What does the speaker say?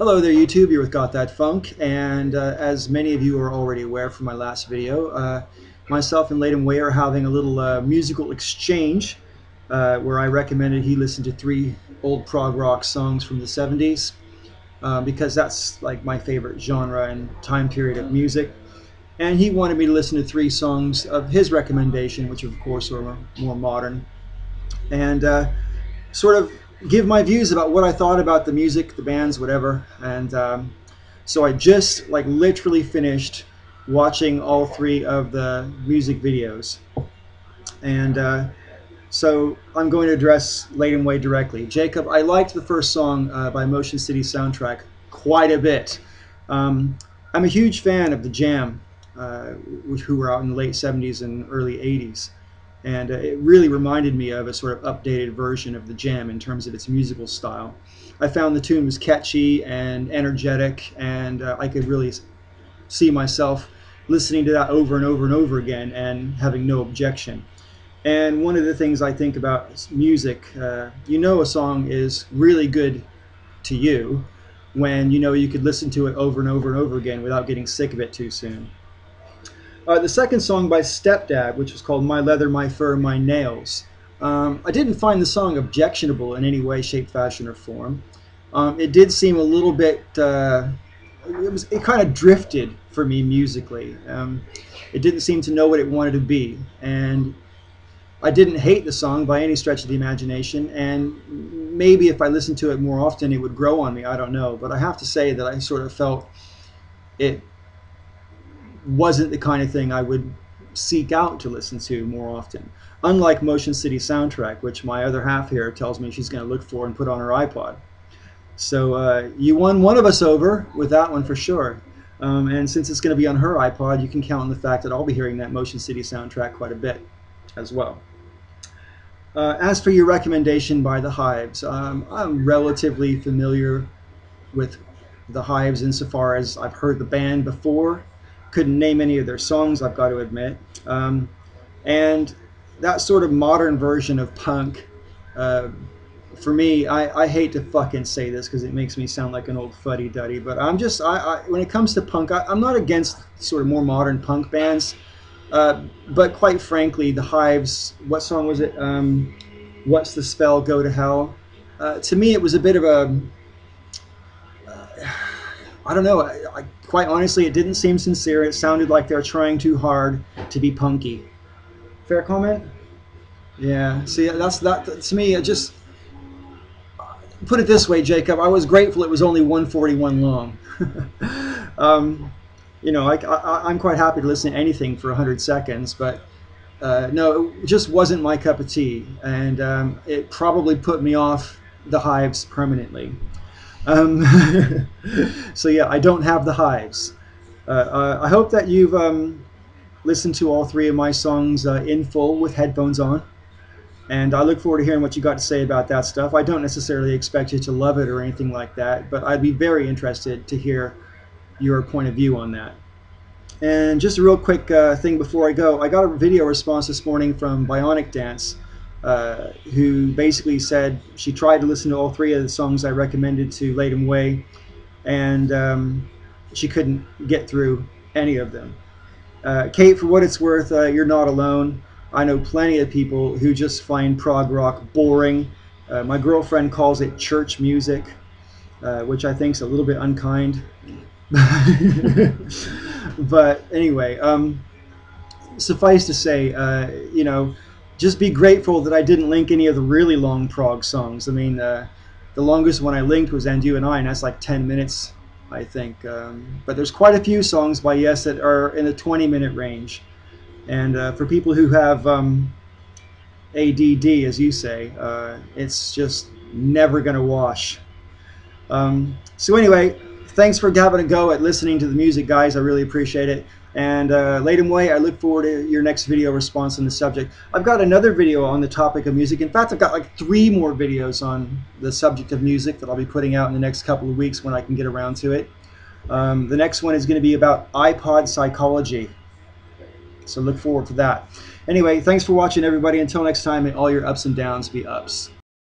Hello there YouTube, you're with gothatfunk, and as many of you are already aware from my last video, myself and LatumWay are having a little musical exchange where I recommended he listen to 3 old prog rock songs from the 70s because that's like my favorite genre and time period of music, and he wanted me to listen to 3 songs of his recommendation, which of course are more modern, and sort of give my views about what I thought about the music, the bands, whatever. And so I just literally finished watching all 3 of the music videos. And so I'm going to address LatumWay directly. Jacob, I liked the first song by Motion City Soundtrack quite a bit. I'm a huge fan of the Jam, who were out in the late 70s and early 80s. And it really reminded me of a sort of updated version of the Jam in terms of its musical style. I found the tune was catchy and energetic, and I could really see myself listening to that over and over and over again and having no objection. And one of the things I think about music, you know a song is really good to you when you know you could listen to it over and over and over again without getting sick of it too soon. The second song by Stepdad, which was called My Leather, My Fur, My Nails. I didn't find the song objectionable in any way, shape, fashion, or form. It did seem a little bit, it kind of drifted for me musically. It didn't seem to know what it wanted to be. And I didn't hate the song by any stretch of the imagination. And maybe if I listened to it more often, it would grow on me. I don't know. But I have to say that I sort of felt it wasn't the kind of thing I would seek out to listen to more often. Unlike Motion City Soundtrack, which my other half here tells me she's going to look for and put on her iPod. So you won one of us over with that one for sure. And since it's going to be on her iPod, you can count on the fact that I'll be hearing that Motion City Soundtrack quite a bit as well. As for your recommendation by the Hives, I'm relatively familiar with the Hives insofar as I've heard the band before. Couldn't name any of their songs, I've got to admit. And that sort of modern version of punk, for me, I hate to fucking say this because it makes me sound like an old fuddy-duddy, but when it comes to punk, I'm not against sort of more modern punk bands, but quite frankly, the Hives, what song was it? What's the Spell, Go to Hell? To me, it was a bit of a... I don't know. Quite honestly, it didn't seem sincere. It sounded like they're trying too hard to be punky. Fair comment? Yeah. See, that to me. It just put it this way, Jacob. I was grateful it was only 1:41 long. You know, I'm quite happy to listen to anything for 100 seconds, but no, it just wasn't my cup of tea, and it probably put me off the Hives permanently. So yeah, I don't have the Hives. I hope that you've listened to all 3 of my songs in full with headphones on, and I look forward to hearing what you got to say about that stuff. I don't necessarily expect you to love it or anything like that, but I'd be very interested to hear your point of view on that. And just a real quick thing before I go, I got a video response this morning from Bionic Dance, who basically said she tried to listen to all 3 of the songs I recommended to LatumWay, and she couldn't get through any of them. Kate, for what it's worth, you're not alone. I know plenty of people who just find prog rock boring. My girlfriend calls it church music, which I think is a little bit unkind. But anyway, suffice to say, you know, just be grateful that I didn't link any of the really long prog songs. I mean, the longest one I linked was And You and I, and that's like 10 minutes, I think. But there's quite a few songs by Yes that are in the 20-minute range. And for people who have ADD, as you say, it's just never going to wash. So anyway, thanks for having a go at listening to the music, guys. I really appreciate it. And LatumWay, I look forward to your next video response on the subject. I've got another video on the topic of music. In fact, I've got like 3 more videos on the subject of music that I'll be putting out in the next couple of weeks when I can get around to it. The next one is going to be about iPod psychology. So look forward to that. Anyway, thanks for watching, everybody. Until next time, may all your ups and downs be ups.